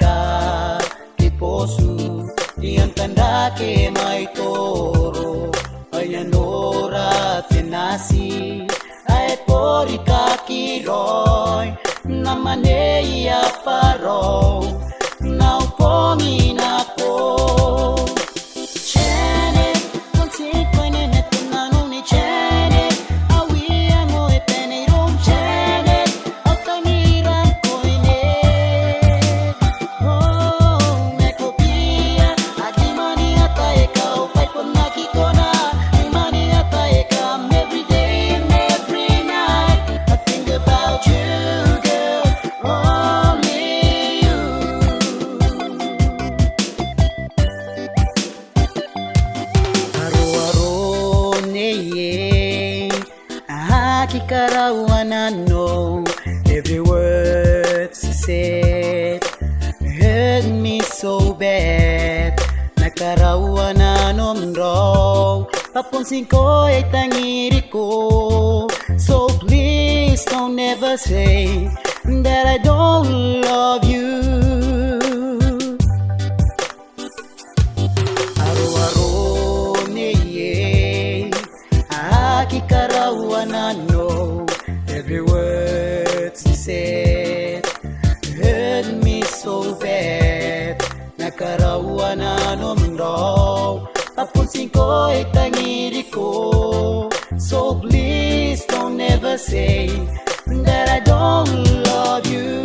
ka kiposu Diyan tanda ke may toro Ayan ora tenasi Ay pori ka kiroy Namaneya paro Naupomin ako Chene Konsikwe nene tunanong ni Chene Awi mo e peneirong Chene Au tangiran ko ine Oh, me kopia Agimani atae ka Upay po nakikona Agimani atae ka Every day and every night I think about you girl Only you Aro-aro neye Aki karawanan no Every word she said Hurt me so bad Nakarawanan omro Papunsin ko ay tangiri ko So please don't ever say That I don't love you Aro-aro neye Aki karawanan no Every word she said Hurt me so bad Nakarawanan omro Papunsin ko ay tangiri ko So please don't ever say That I don't love you